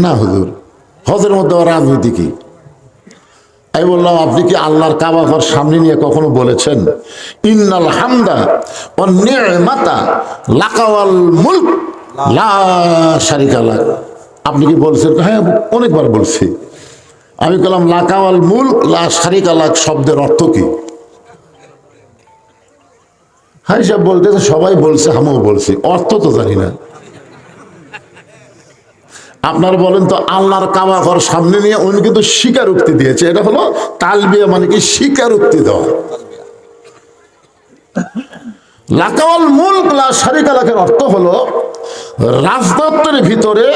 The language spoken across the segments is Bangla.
না হুজুর, হজের মধ্যে রাজনীতি কি? আমি বললাম, আপনি কি আল্লাহর কাবা ঘর সামনে নিয়ে কখনো বলেছেন ইন্নাল হামদা ওয়ান নি'মাতা লাকা ওয়াল মুলক লা শারিকা লাক? আপনি কি বলছেন? হ্যাঁ, অনেকবার বলছি। আমি বললাম, লাকা ওয়াল মুলক লা শারিকা লাক শব্দের অর্থ কি? হ্যাঁ, সব বলতেছে সবাই বলছে, আমিও বলছি, অর্থ তো জানি না। আপনারা বলেন তো, আল্লাহর কাবা ঘর সামনে নিয়ে উনি কিন্তু স্বীকারোক্তি দিয়েছে। এটা হলো তালবিয়া, মানে কি স্বীকারোক্তি দেওয়া। লাকাওয়াল মুলক লা শারিকা লাকের অর্থ হলো রাজতত্ত্বের ভিতরে,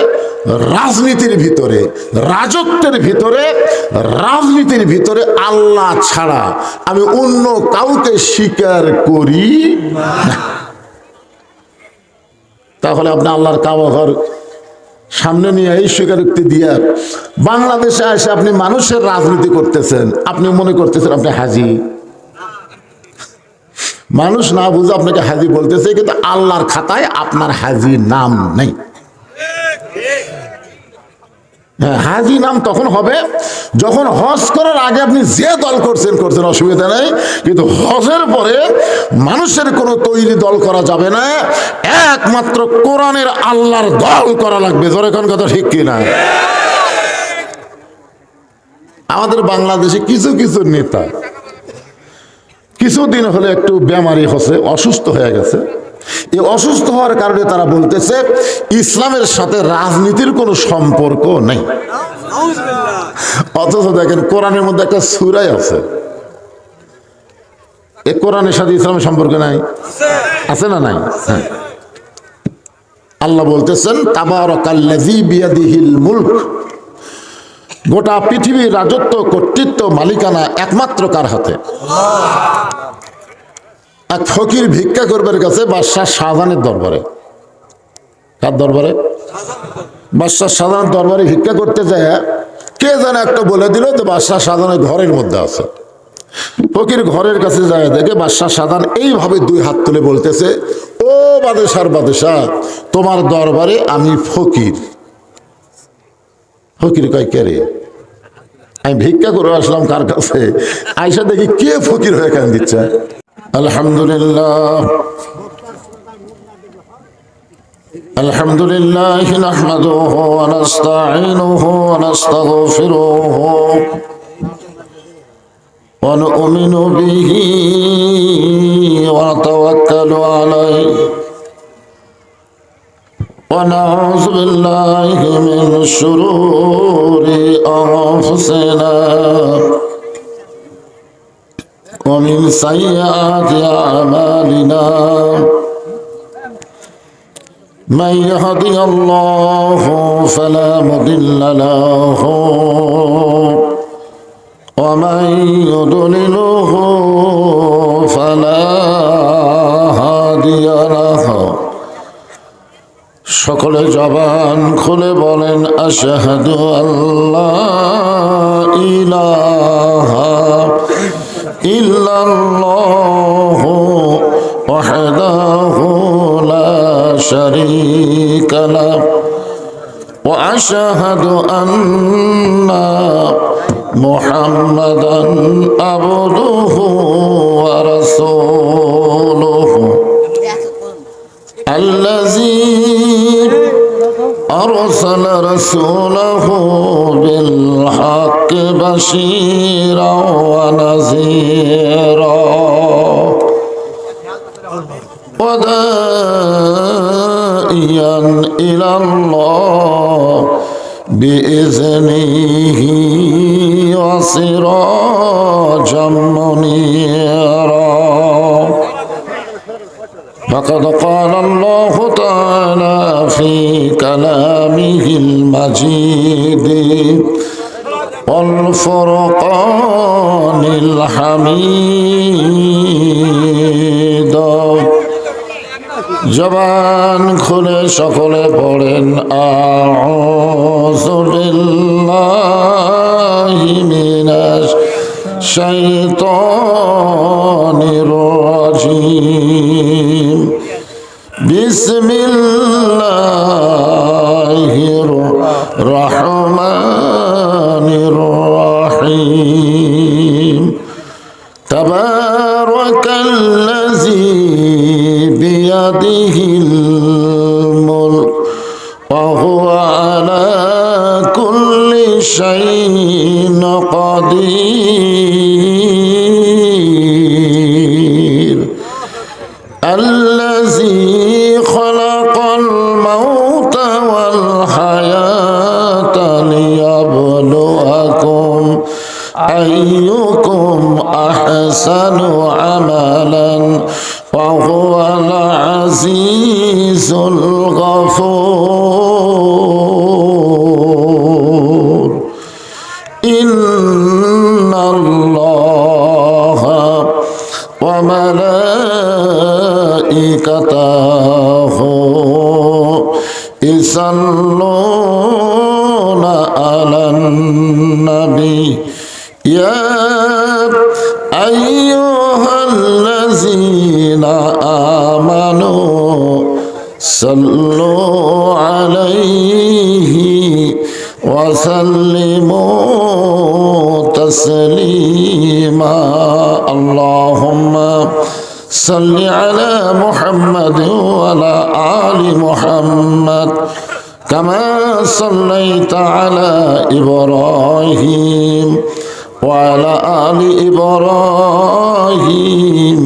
রাজনীতির ভিতরে, রাজত্বের ভিতরে, রাজনীতির ভিতরে আল্লাহ ছাড়া আমি অন্য কাউকে স্বীকার করি না। তাহলে আপনি আল্লাহর কাবা ঘর সামনে নিয়ে এই স্বীকারোক্তি দিয়ে বাংলাদেশে এসে আপনি মানুষের রাজনীতি করতেছেন। আপনি মনে করতেছেন আপনি হাজি। মানুষ না বুঝে আপনাকে হাজি বলতেছে, কিন্তু আল্লাহর খাতায় আপনার হাজি নাম নেই। হ্যাঁ, হাজি নাম তখন হবে যখন হজ করার আগে আপনি যে দল করছেন, অসুবিধা নেই, কিন্তু হজের পরে মানুষের কোনো তৈরি দল করা যাবে না, একমাত্র কোরআনের আল্লাহর দল করা লাগবে। জোরে কোন কথা ঠিক কিনা? আমাদের বাংলাদেশে কিছু কিছু নেতা কিছুদিন হলে একটু বেমারি হচ্ছে, অসুস্থ হয়ে গেছে। এই অসুস্থ হওয়ার কারণে তারা বলতেছে ইসলামের সাথে রাজনীতির কোনো সম্পর্ক নেই। অথচ দেখেন কোরআনের মধ্যে একটা সূরাই আছে, এই কোরআনের সাথে ইসলামের সম্পর্ক নাই, আছে না নাই? হ্যাঁ, আল্লাহ বলতেছেন তাবারাকাল্লাযী বিয়াদিহিল মুলক, গোটা পৃথিবীর রাজত্ব, কর্তৃত্ব, মালিকানা একমাত্র কার হাতে? এক ফকির ভিক্ষা করবার কাছে বাদশাহ শাহজাহানের দরবারে। কার দরবারে? বাদশাহ শাহজাহানের দরবারে ভিক্ষা করতে যায়, কে যেন একটা বলে দিল যে বাদশাহ শাহজাহানের ঘরের মধ্যে আছে। ফকির ঘরের কাছে যায়, দেখে বাদশাহ শাহজাহান এইভাবে দুই হাত তুলে বলতেছে, ও বাদশাহ, তোমার দরবারে আমি ফকির। ফকির কয়, কে রে? আমি ভিক্ষা করে আসলাম কার কাছে? আয়সা দেখি কে ফকির হয়ে কেন দিচ্ছে। আলহামদুলিল্লাহ, আলহামদুলিল্লাহ নাহমাদুহু ওয়া নাস্তাঈনুহু ওয়া নাস্তাগফিরুহু ওয়া নু'মিনু বিহি ওয়া নাতাওয়াক্কালু আলাইহি ওয়া নাউযু বিল্লাহি মিন শুরুরি আনফুসিনা ومن سيئات أعمالنا من يهدي الله فلا مضل له ومن يضلله فلا هادي له সকলে জবান খুলে বলেন আশহাদু আল্লা ইলাহা ইল্লাল্লাহু ওয়াহদাহু লা শারীকা লাহু ওয়া আশহাদু আন্না মুহাম্মাদান আবদুহু ওয়া রাসূলুহু আল্লাযী أرسل رسوله بالحق بشيرا ونذيرا وداعيا إلى الله بإذنه وسراجا منيرا فقد قال الله تعالى في كلامه المجيد والفرقان الحميد জবান খুলে সকলে পড়েন আউযু বিল্লাহি মিনাশ শাইতানির রাজিম বিসমিল্লাহির রহমানির রহিম তাবারাকাল্লাযী বিয়াদিহিল মুলক ওয়া হুয়া আলা কুল্লি শাইইন কাদির আল্লাযী খালাকাল মাউতা ওয়াল হায়াতা লিয়াবলুয়াকুম আইয়ুকুম আহসানু আমালান ওয়া হুয়াল আজিজুল গফুর ইন্নাল্লাহা ওয়া মালাইকাতাহু ইসাল্লুনা আলান নবী ইয়া আইয়ুহাল্লাযীনা আমানু সাল্লু আলাইহি ওয়া সাল্লিমু তাসলিমা আল্লাহুম্মা সাল্লি আলা মুহাম্মাদ ওয়া আলা আলি মুহাম্মাদ কামা সাল্লাইতা আলা ইব্রাহিম ওয়া আলা আলি ইব্রাহিম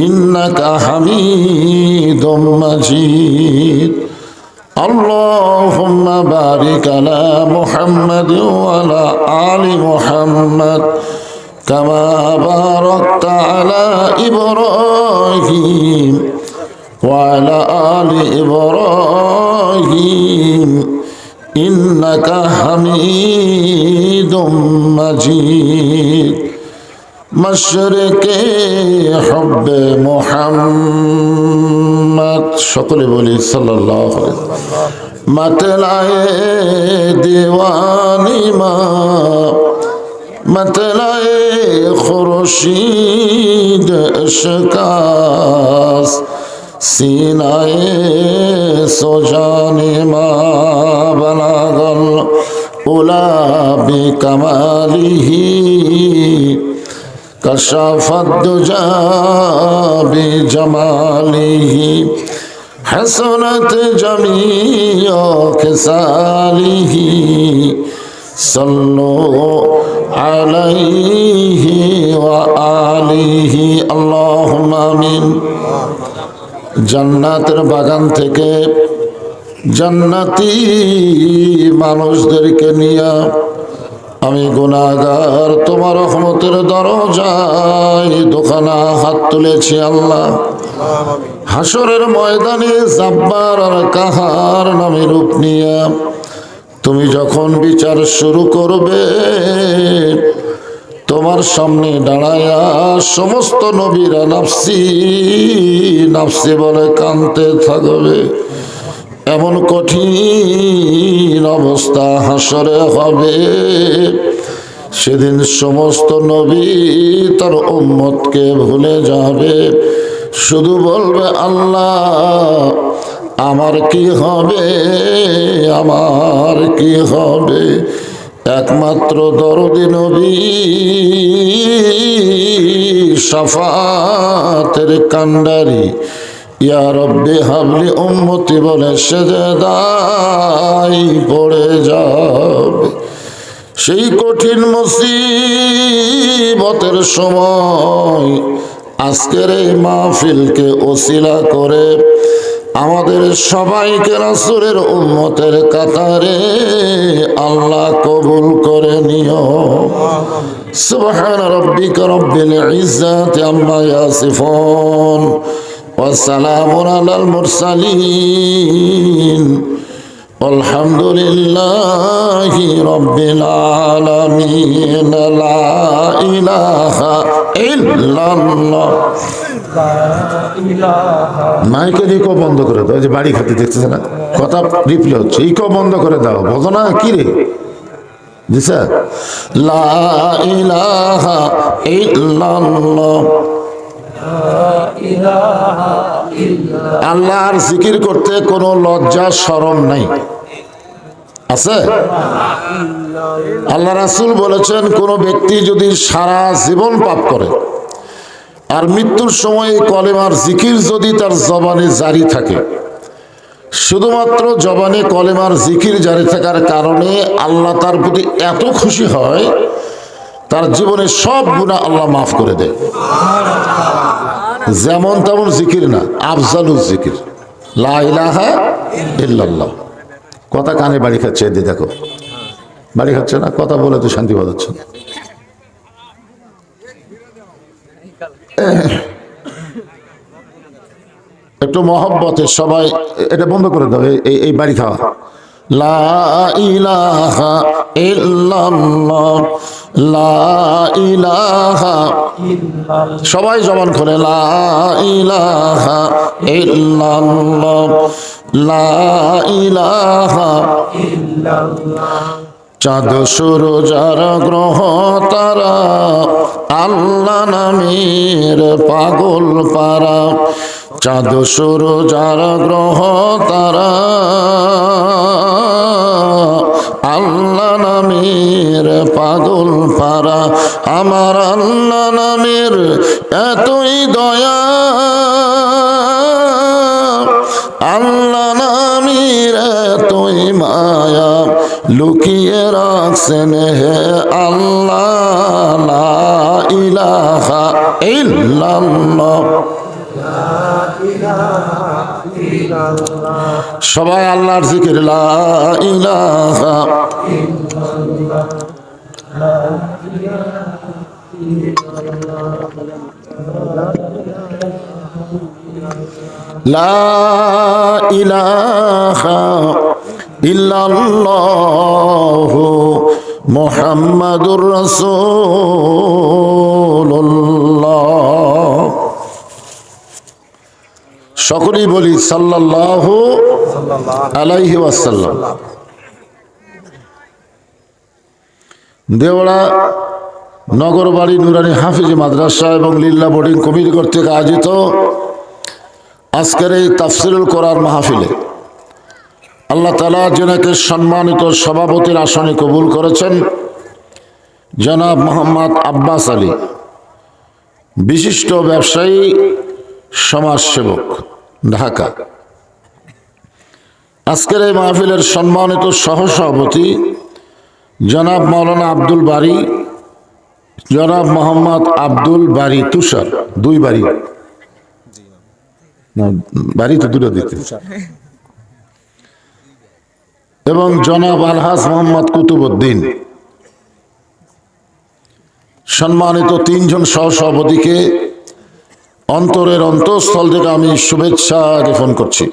ইন্নাকা হামিদুম মাজিদ আল্লাহুম্মা বারিক আলা মুহাম্মাদ ওয়া আলা আলি মুহাম্মাদ কামা বারাকতা আলা ইব্রাহিম ওয়া আলা আলি ইব্রাহিম ইন্নাকা হামিদুম মাজিদ মশরিকে হুব্বে মুহাম্মদ সকলে বলি সাল্লাল্লাহু আলাইহি मतलाए दीवानी मतलाए खुर्शीद इश्कास सीनाए सोजानी बलागल उला बिकमालिही कशफत दुजा बिजमालिही हसनत जमीओ खिसालिही सल्लु अलैहि व आलिहि अल्लाहुम्मा आमीन। জান্নাতের বাগান থেকে জান্নাতি মানুষদেরকে নিয়ে আমি গুনাহগার তোমার রহমতের দরজায় দোকানা হাত তুলেছি আল্লাহ। হাসরের ময়দানে জাব্বার আর কাহার নামে রূপ নিয়ে তুমি যখন বিচার শুরু করবে তোমার সামনে দাঁড়ায়া সমস্ত নবীরা নাফসি নাফসি বলে কাঁদতে থাকবে। এমন কঠিন অবস্থা হাসরে হবে, সেদিন সমস্ত নবী তার উম্মতকে ভুলে যাবে, শুধু বলবে আল্লাহ আমার কি হবে, আমার কি হবে। একমাত্র দরদি নবী শাফাতের কান্ডারি ইয়া রব্বি হাবলি উম্মতি বলে সেজদায় পড়ে যাবে। সেই কঠিন মুসিবতের সময় আজকের এই মাহফিলকে ওসিলা করে আমাদের সবাইকে রাসূলের উম্মতের কাতারে আল্লাহ কবুল করে নিও। সুবহান রাব্বিকা রাব্বিল ইজ্জাতি আম্মা ইয়াসিফুন ওয়া সালামুন আলাল মুরসালিন আলহামদুলিল্লাহি রাব্বিল আলামিন। লা ইলাহা ইল্লাল্লাহ। মাইকে ইকো বন্ধ করে দাও, যে বাড়ি খাতে দেখতেছে না কথা রিপ্লে হচ্ছে, ইকো বন্ধ করে দাও। বোঝো না কি রে দিশা? লা ইলাহা ইল্লাল্লাহ। আল্লাহর জিকির করতে কোনো লজ্জা শরম নাই। আছে? আল্লাহ রাসূল বলেছেন, কোন ব্যক্তি যদি সারা জীবন পাপ করে আর মৃত্যুর সময় কলেমার জিকির যদি তার জবানে জারি থাকে, শুধুমাত্র জবানে কলেমার জিকির জারি থাকার কারণে আল্লাহ তার প্রতি এত খুশি হয়, তার জীবনের সব গুনাহ আল্লাহ মাফ করে দেয়। যেমন তেমন জিকির না, আফজালুল জিকির লা ইলাহা ইল্লাল্লাহ। কথা কানে বাড়ি খাচ্ছে, এদিকে দেখো বাড়ি খাচ্ছে না, কথা বলে তো শান্তি পাচ্ছে না। একটু মহব্বতে সবাই এটা বন্ধ করে দাও, এই বাড়ি খাওয়া। লা ইলাহা ইল্লাল্লাহ, লা ইলাহা, সবাই জবান খুলে লা ইলাহা ইল্লাল্লাহ, লা ইলাহা ইল্লাল্লাহ। চাঁদ সূরজ আর গ্রহ তারা আল্লাহ নামের পাগল পারা, চাঁদ সূরজ আর গ্রহ তারা আল্লাহ নামের পাগল পারা। আমার আল্লাহ নামের এতই দয়া, আল্লাহ নামের এতই মায়া, লুকিয়ে রাখছেন হে আল্লাহ লা ইলাহা ইল্লাল্লাহ। সবাই আল্লাহর জিকির লা ইলাহা ইল্লাল্লাহ, লা ইলাহা ইল্লাল্লাহু মুহাম্মাদুর রাসূলুল্লাহ। সকলেই বলি সাল্লাল্লাহু আলাইহি ওয়াসাল্লাম। দেওড়া নগরবাড়ি নুরানি হাফিজি মাদ্রাসা এবং লিল্লা বোর্ডিং কমিটি কর্তৃক আয়োজিত আজকের এই তাফসিরুল কোরআন মাহফিলে আল্লাহ তাআলা যিনাকে সম্মানিত সভাপতির আসনে কবুল করেছেন, জনাব মোহাম্মদ আব্বাস আলী, বিশিষ্ট ব্যবসায়ী, সমাজসেবক, ঢাকা। আজকের এই মাহফিলের সম্মানিত সহসভাপতি জনাব মাওলানা আব্দুল বারী, জনাব মোহাম্মদ আব্দুল বারী তুষার, দুই বাড়ি না, বাড়ি তো দুটো দিতে, এবং জনাব আলহাজ মোহাম্মদ কুতুবউদ্দিন। সম্মানিত তিনজন সহসভাপতিকে অন্তরের অন্তঃস্থল থেকে আমি শুভেচ্ছা জ্ঞাপন করছি।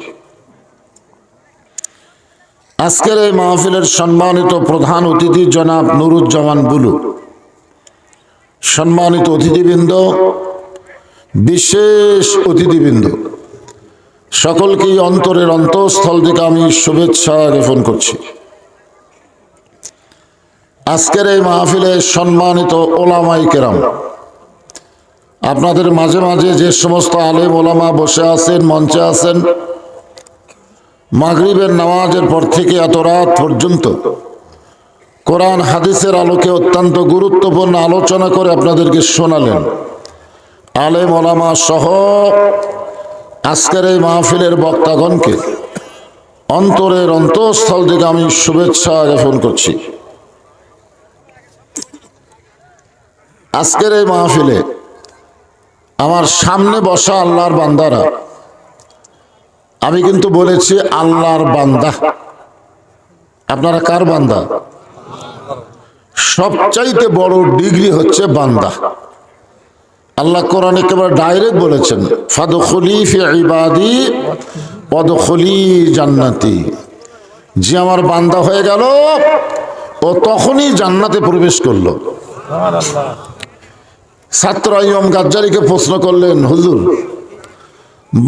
আজকের এই মাহফিলের সম্মানিত প্রধান অতিথি জনাব নুরুজ্জামান বুলু, সম্মানিত অতিথিবৃন্দ, বিশেষ অতিথিবৃন্দ, সকলকেই অন্তরের অন্তঃস্থল থেকে আমি শুভেচ্ছা জ্ঞাপন করছি। আজকের এই মাহফিলে সম্মানিত ওলামায়ে কেরাম, আপনাদের মাঝে মাঝে যে সমস্ত আলেম ওলামা বসে আছেন, মঞ্চে আছেন, মাগরিবের নামাজের পর থেকে এত রাত পর্যন্ত কোরআন হাদিসের আলোকে অত্যন্ত গুরুত্বপূর্ণ আলোচনা করে আপনাদেরকে শোনালেন, আলেম ওলামা সহ আজকের এই মাহফিলের বক্তাগণকে অন্তরের অন্তঃস্থল থেকে আমি শুভেচ্ছা জ্ঞাপন করছি। আজকের এই মাহফিলে আমার সামনে বসা আল্লাহর বান্দারা, আমি কিন্তু বলেছি আল্লাহর বান্দা। আপনারা কার বান্দা? সবচাইতে বড় ডিগ্রি হচ্ছে বান্দা। আল্লাহ কোরআনে একেবারে ডাইরেক্ট বলেছেন, ফাদখুলি ফি ইবাদি ওয়াদখুলি জান্নাতি। যে আমার বান্দা হয়ে গেল ও তখনই জান্নাতে প্রবেশ করলো। ছাত্র ইমাম গাজ্জালীকে প্রশ্ন করলেন, হুজুর,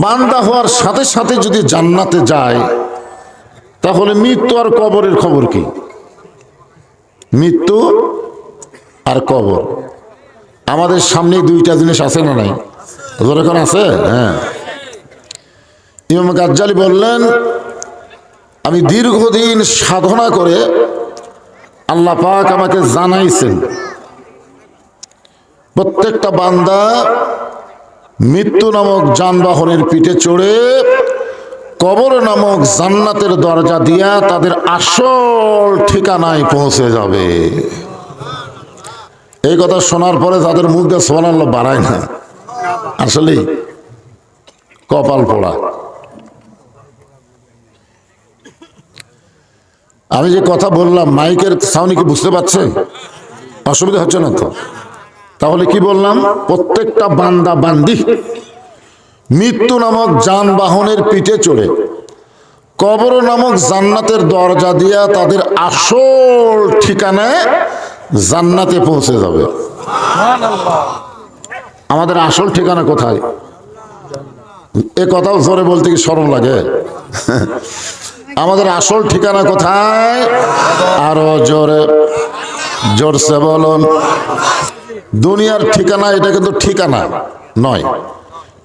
বান্দা হওয়ার সাথে সাথে যদি জান্নাতে যায় তাহলে মৃত্যু আর কবরের খবর কি? মৃত্যু আর কবর আমাদের সামনে দুইটা জিনিস আছে না নাই? এখন আছে। হ্যাঁ, ইমাম গাজ্জালী বললেন, আমি দীর্ঘদিন সাধনা করে আল্লাহ পাক আমাকে জানাইছেন প্রত্যেকটা বান্দা মৃত্যু নামক যানবাহনের পিঠে চড়ে কবর নামক জান্নাতের দরজা দিয়া তাদের আসল ঠিকানায় পৌঁছে যাবে। এই কথা শোনার পরে তাদের মুখ দিয়ে সুবহানাল্লাহ বাড়ায় না, আসলে কপাল পোড়া। আমি যে কথা বললাম মাইকের সাউন্ড কি বুঝতে পারছেন? অসুবিধা হচ্ছে না তো? তাহলে কি বললাম? প্রত্যেকটা বান্দা বান্দি মৃত্যু নামক যানবাহনের পিঠে চড়ে কবর নামক জান্নাতের দরজা দিয়া তাদের আসল ঠিকানায় জান্নাতে পৌঁছে যাবে। আমাদের আসল ঠিকানা কোথায়? এ কথাও জোরে বলতে কি শরম লাগে? আমাদের আসল ঠিকানা কোথায়? আরো জোরে জোরসে বলুন। দুনিয়ার ঠিকানা এটা কিন্তু ঠিকানা নয়,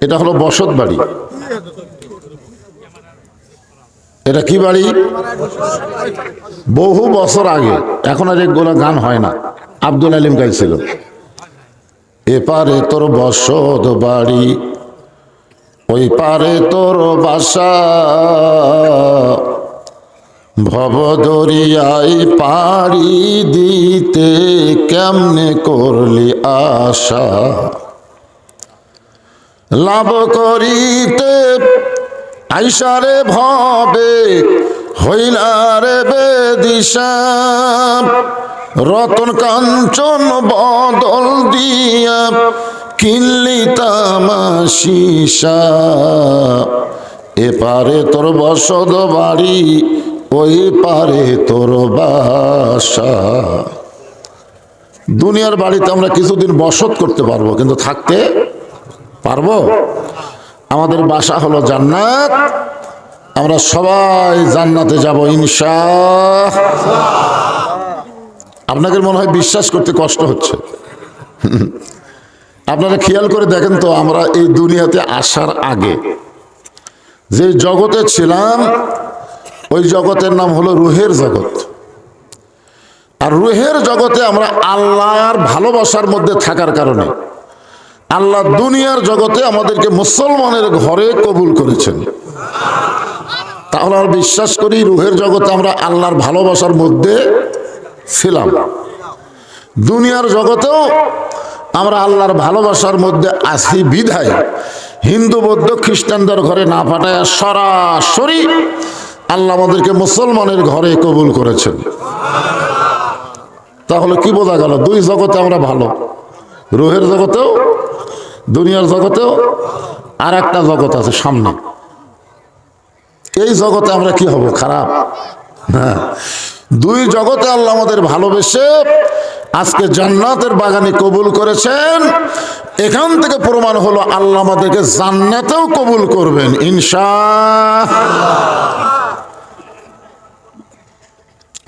এটা হলো বসত বাড়ি। এটা কি বাড়ি? বহু বছর আগে, এখন আর এগুলো গান হয় না, আব্দুল আলিম গাইছিল। এপারে তোর বসত বাড়ি, ওই পারে তোর বাসা, ভব দরিয়ায় পাড়ি দিতে কেমনে করলি আশা, লাভ করিতে আইসারে ভবে হইলারে বেদিশা, রতন কাঞ্চন বদল দিয়া কিনলি তামাশিসা, এপারে তোর বসত বাড়ি, ওই পারে তোর বাসা। দুনিয়ার বাড়িতে আমরা কিছুদিন বসত করতে পারবো, কিন্তু থাকতে পারবো? আমাদের বাসা হলো জান্নাত, আমরা সবাই জান্নাতে যাব ইনশাআল্লাহ। আপনাদের মনে হয় বিশ্বাস করতে কষ্ট হচ্ছে। আপনারা খেয়াল করে দেখেন তো, আমরা এই দুনিয়াতে আসার আগে যে জগতে ছিলাম ওই জগতের নাম হলো রুহের জগৎ। আর রুহের জগতে আমরা আল্লাহর ভালোবাসার মধ্যে থাকার কারণে আল্লাহ দুনিয়ার জগতে আমাদেরকে মুসলমানের ঘরে কবুল করেছেন। তাহলে আমরা বিশ্বাস করি রুহের জগতে আমরা আল্লাহর ভালোবাসার মধ্যে ছিলাম, দুনিয়ার জগতেও আমরা আল্লাহর ভালোবাসার মধ্যে আছি বিধায় হিন্দু বৌদ্ধ খ্রিস্টানদের ঘরে না পাঠায় সরাসরি আল্লাহ আমাদেরকে মুসলমানের ঘরে কবুল করেছেন। তাহলে কি বোঝা গেল? দুই জগতে আমরা ভালো, রুহের জগতেও দুনিয়ার জগতেও। আর একটা জগৎ আছে সামনে, এই জগতে আমরা কি হব? খারাপ? হ্যাঁ, দুই জগতে আল্লাহ আমাদের ভালোবেসে আজকে জান্নাতের বাগানে কবুল করেছেন। এখান থেকে প্রমাণ হলো আল্লাহ আমাদেরকে জান্নাতেও কবুল করবেন ইনশাআল্লাহ।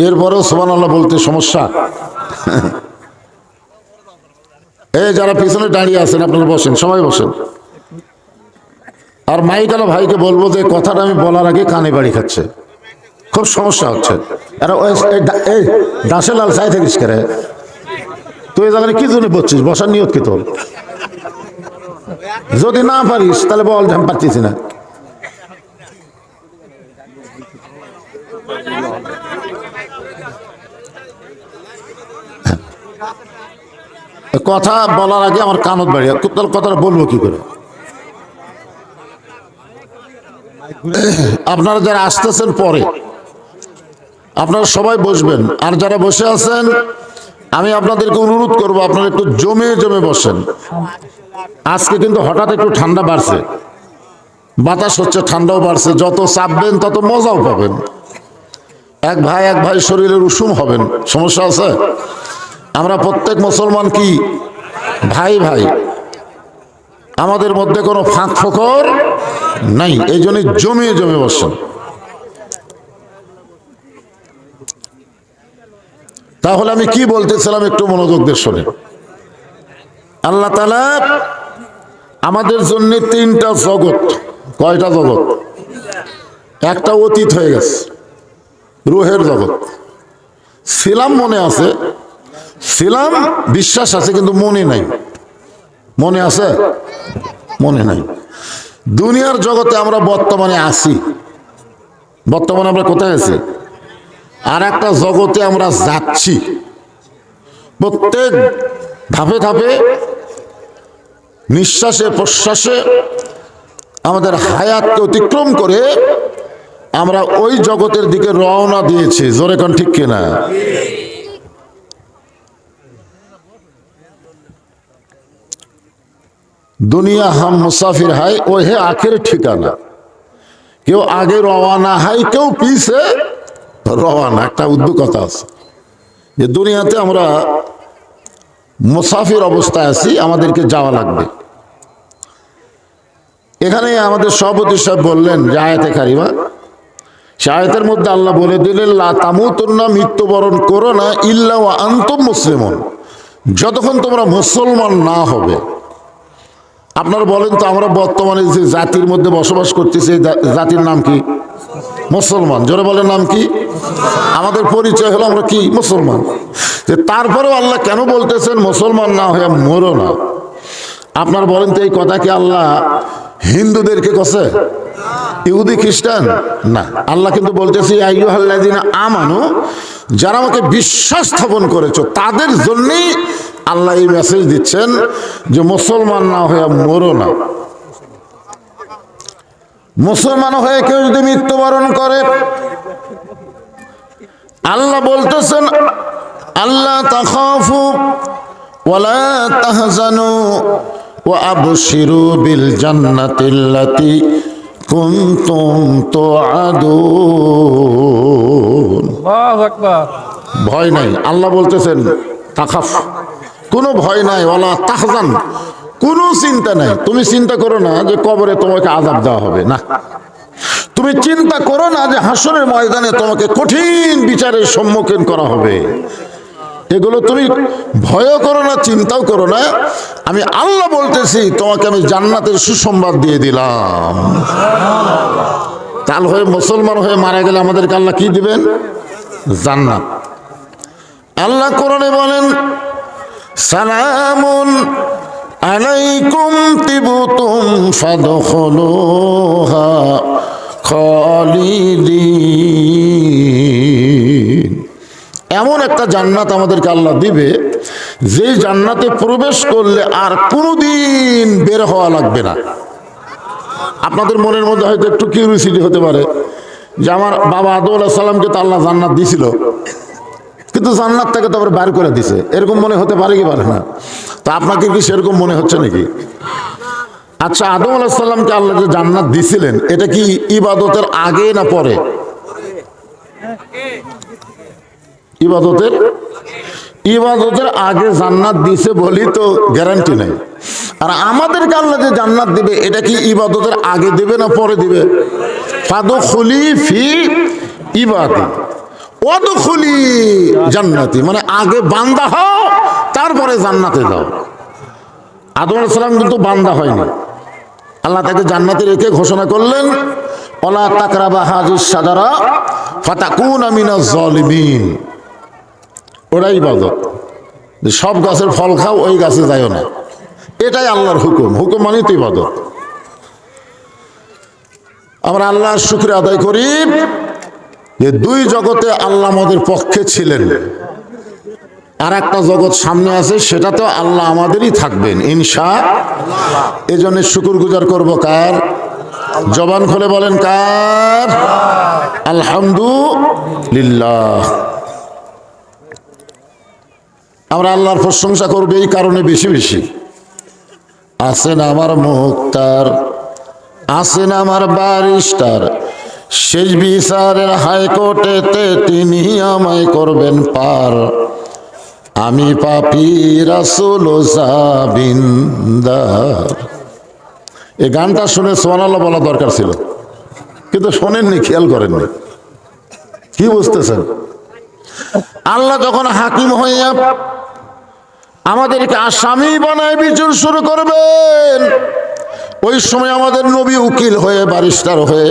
এরপরেও সুবহানাল্লাহ বলতে সমস্যা? এই যারা পিছনে দাঁড়িয়ে আছেন আপনারা বসেন, সবাই বসেন। আর মাইকালা ভাইকে বলবো যে কথাটা আমি বলার আগে কানে বাড়ি খাচ্ছে, খুব সমস্যা হচ্ছে। এই দাসে লাল চাই থাকিস করে, তুই এই জায়গায় কি জন্য বলছিস? বসার নিয়ত কি তোর? যদি না পারিস তাহলে বল আমি পারতেছি না। কথা বলার আগে আমার কানত বাড়িয়া, তাহলে কথাটা বলবো কি করে? আপনারা যারা আসতেছেন পরে আপনারা সবাই বসবেন, আর যারা বসে আছেন আমি আপনাদেরকে অনুরোধ করব আপনারা একটু জমে জমে বসেন। আজকে কিন্তু হঠাৎ একটু ঠান্ডা বাড়ছে, বাতাস হচ্ছে, ঠান্ডাও বাড়ছে। যত চাপবেন তত মজাও পাবেন। এক ভাই শরীরের উষুম হবেন, সমস্যা আছে? আমরা প্রত্যেক মুসলমান কি ভাই ভাই, আমাদের মধ্যে কোনো ফাঁক ফোকর নাই। এই জন্যই জমিয়ে জমে বসেন। তাহলে আমি কি বলতেছিলাম একটু মনোযোগ দিয়ে শোনেন। আল্লাহ তাআলা আমাদের জন্য তিনটা জগৎ, কয়টা জগৎ? একটা অতীত হয়ে গেছে, রুহের জগৎ। ছিলাম মনে আছে, ছিলাম বিশ্বাস আছে, কিন্তু মনে নাই। মনে আছে, মনে নাই। দুনিয়ার জগতে আমরা বর্তমানে আছি। বর্তমানে আমরা কোথায় আছি? আর একটা জগতে আমরা যাচ্ছি। প্রত্যেক ধাপে ধাপে, নিঃশ্বাসে প্রশ্বাসে আমাদের হায়াতকে অতিক্রম করে আমরা ওই জগতের দিকে রওনা দিয়েছি। জোরে কোন ঠিক কিনা? দুনিয়া হাম মুসাফির হাই ও হে আখের ঠিকানা। কেউ আগে রওয়ানা হয়, কেউ পিছে রওয়ানা। একটা উর্দু কথা আছে যে দুনিয়াতে আমরা মুসাফির অবস্থায় আছি, আমাদেরকে যাওয়া লাগবে। এখানে আমাদের সভাপতি সাহেব বললেন যে আয়াতে কারিমা, সে আয়াতের মধ্যে আল্লাহ বলে দিলেন লা তামুতুন্না, মৃত্যুবরণ করো না, ইল্লা ওয়া আনতুম মুসলিমুন, যতক্ষণ তোমরা মুসলমান না হবে। আপনারা বলেন তো, আমরা বর্তমানে যে জাতির মধ্যে বসবাস করতেছি, এই জাতির নাম কি? মুসলমান। জোরে বলেন, নাম কি? আমাদের পরিচয় হলো আমরা কি? মুসলমান। তারপরেও আল্লাহ কেন বলতেছেন মুসলমান না হয়ে মরো না? আপনার বলেন তো, এই কথা কি আল্লাহ হিন্দুদেরকে কছে? ইহুদি খ্রিস্টান না। আল্লাহ কিন্তু বলতেছে আইয়ুহাল্লাযিনা আমানু, যারা আমাকে বিশ্বাস স্থাপন করেছো তাদের জন্যই আল্লাহ এই মেসেজ দিচ্ছেন যে মুসলমান না হয়ে মরো না। মুসলমান হয়ে কেউ যদি মৃত্যুবরণ করে, আল্লাহ বলতেছেন আল্লাহ তাখাফু ওয়ালা তাহজানু ওয়া আবশিরু বিল জান্নাতিল্লাতী কুনতুম তুআদুন। আল্লাহু আকবার। ভয় নাই। আল্লাহ বলতেছেন তাখাফ, কোনো ভয় নাই। ওয়ালা তাহজান, কোনো চিন্তা নাই। তুমি চিন্তা করো না যে কবরে তোমাকে আযাব দেওয়া হবে, না। তুমি চিন্তা করো না যে হাসরের ময়দানে তোমাকে কঠিন বিচারের সম্মুখীন করা হবে। এগুলো তুমি ভয়ও করো না, চিন্তাও করো না। আমি আল্লাহ বলতেছি তোমাকে আমি জান্নাতের সুসংবাদ দিয়ে দিলাম। কাল হয়ে মুসলমান হয়ে মারা গেলে আমাদেরকে আল্লাহ কি দিবেন? জান্নাত। আল্লাহ কোরআনে বলেন সালামুন আলাইকুম তিবতুম ফাদখুলুহা খালিদিন। এমন একটা জান্নাত আমাদেরকে আল্লাহ দিবে, যে জান্নাতে প্রবেশ করলে আর কোনোদিন বের হওয়া লাগবে না। আপনাদের মনের মধ্যে হয়তো একটু কিউরিওসিটি হতে পারে যে আমার বাবা আদম আলাইহিস সালামকে তো আল্লাহ জান্নাত দিছিল, কিন্তু জান্নাত থেকে তো আবার বার করে দিছে। এরকম মনে হতে পারে কি পারে না? তো আপনাকে কি সেরকম মনে হচ্ছে নাকি? আচ্ছা, আদম আলাইহিস সালামকে আল্লাহ যে জান্নাত দিছিলেন, এটা কি ইবাদতের আগে না পরে? ইবাদতের আগে জান্নাত দিছে বলি তো গ্যারান্টি নাই। আর আমাদেরকে আল্লাহ যে জান্নাত দিবে, এটা কি ইবাদতের আগে দিবে না পরে দিবে? ফাদখুলি ফি ইবাদি ওয়াদখুলি জান্নাতি, মানে আগে বান্দা হও, তারপরে জান্নাতে যাও। আদম আলাইহিস সালাম কিন্তু বান্দা হয়নি। আল্লাহ তাকে জান্নাতে রেখে ঘোষণা করলেন ওয়ালা তাকরাবা হাযিস শাজারা ফাতাকুনা মিনাজ জালিমিন। ওটাই ইবাদত। সব গাছের ফল খাও, ওই গাছে যাইও না। এটাই আল্লাহর হুকুম। হুকুম মানেই তো ইবাদত। আমরা আল্লাহর শুকরিয়া আদায় করি যে দুই জগতে আল্লাহ আমাদের পক্ষে ছিলেন। আর একটা জগৎ সামনে আছে, সেটা তো আল্লাহ আমাদেরই থাকবেন ইনশাআল্লাহ। এজন্য শুকরগুজার করব কার? জবান খুলে বলেন কার? আলহামদুলিল্লাহ। আমরা আল্লাহর প্রশংসা করবো এই কারণে বেশি বেশি। আছেন আমার মুক্তার, আছেন আমার ব্যারিস্টার, শেষ বিচারের হাইকোর্টেতে তিনি আমায় করবেন পার। আমি পাপী রাসূল জাবিন্দার। এই গানটা শুনে সুবহানাল্লাহ বলা দরকার ছিল, কিন্তু শোনেননি, খেয়াল করেননি। কি বুঝতেছেন? আল্লাহ যখন হাকিম হইয়া আমাদেরকে আসামি বানায় বিচার শুরু করবেন, ওই সময় আমাদের নবী উকিল হয়ে, ব্যারিস্টার হয়ে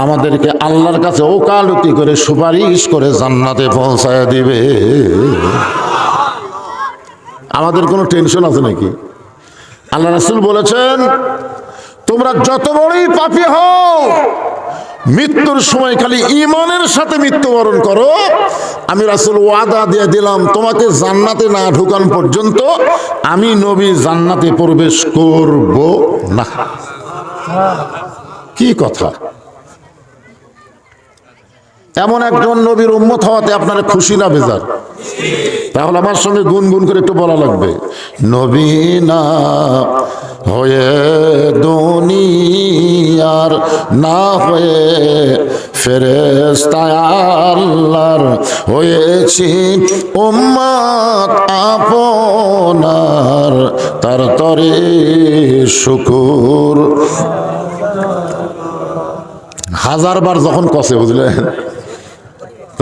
আমাদেরকে আল্লাহর কাছে ওকালতি করে সুপারিশ করে জান্নাতে পৌঁছায় দিবে। আমাদের কোনো টেনশন আছে নাকি? আল্লাহ রাসূল বলেছেন, তোমরা যত বড়ই পাপী হও, মৃত্যুর সময় খালি ঈমানের সাথে মৃত্যুবরণ করো, আমি রাসূল ওয়াদা দিয়ে দিলাম তোমাকে জান্নাতে না ঢুকান পর্যন্ত আমি নবী জান্নাতে প্রবেশ করব না। কি কথা! এমন একজন নবীর উম্মত হওয়াতে আপনারা খুশি না বেজার? তাহলে আমার সঙ্গে গুনগুন করে একটু বলা লাগবে, নবী না হয়ে দুনিয়ার, না হয়ে ফেরেশতা আল্লাহর, হয়েছি উম্মত আপনার, তার তরে শুকুর। হাজারবার যখন কষে, বুঝলেন,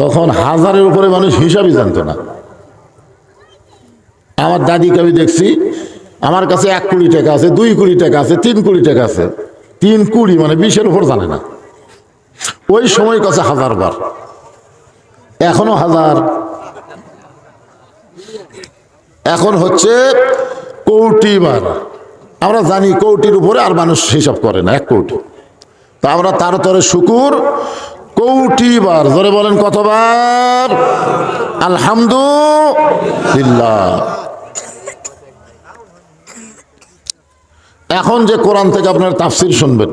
তখন হাজারের উপরে মানুষ হিসাবই জানতো না। আমার দাদিকে আমি দেখছি, আমার কাছে 1 কোটি টাকা আছে, 2 কোটি টাকা আছে, 3 কোটি টাকা আছে, 3 কোটি মানে 20-এর উপর জানে না। ওই সময় কাছে 1000 বার, এখনো 1000। এখন হচ্ছে কোটি বার। আমরা জানি কোটির উপরে আর মানুষ হিসাব করে না, 1 কোটি। তা আমরা তার তরে শুকুর কোটি বার। ধরে বলেন কতবার? আলহামদুলিল্লাহ। এখন যে কোরআন থেকে আপনারা তাফসীর শুনবেন,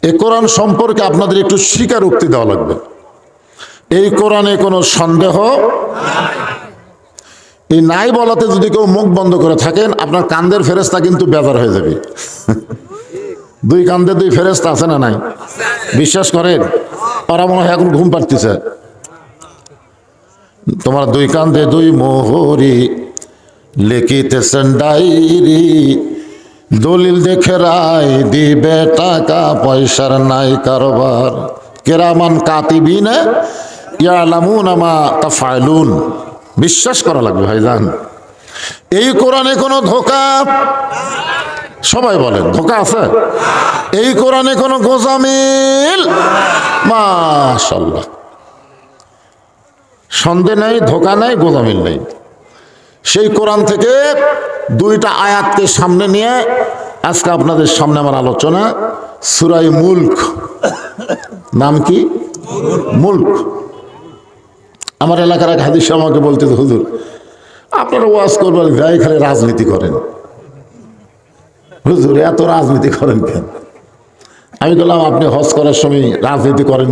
এই কোরআন সম্পর্কে আপনাদের একটু স্বীকারোক্তি দেওয়া লাগবে। এই কোরআনে কোনো সন্দেহ এই নাই বলাতে যদি কেউ মুখ বন্ধ করে থাকেন, আপনার কান্দের ফেরেশতা কিন্তু বেজার হয়ে যাবে। 2 কান্দে 2 ফেরেশতা আছে না নাই? বিশ্বাস করেন? ওরা মনে হয় এখন ঘুম পাড়তেছে। তোমার 2 কান্দে 2 মোহরি, লিখিতেছেন ডায়েরি, দলিল দেখে রায় দিবে, টাকা পয়সার নাই কারবার, কিরামান কাতিবিনা ইয়ালামুনা মা তাফআলুন। বিশ্বাস করা লাগবে ভাইজান। এই কোরআনে কোনো ধোঁকা, সবাই বলেন ধোঁকা আছে? এই কোরআনে কোনো গোজামিল, মাশাআল্লাহ, সন্দেহ নাই, ধোঁকা নাই, গোজামিল নাই। সেই কোরআন থেকে 2টা আয়াতকে সামনে নিয়ে আজকে আপনাদের সামনে আমার আলোচনা। সূরা মুলক, নাম কি? মুলক। আমার এলাকার এক হাদিস আমাকে বলতে, হুজুর আপনারা ওয়াজ করবেন গায়ে খালি রাজনীতি করেন, হুজুর এত রাজনীতি করেন কেন? আমি বললাম, আপনি হজ করার সময় রাজনীতি করেন?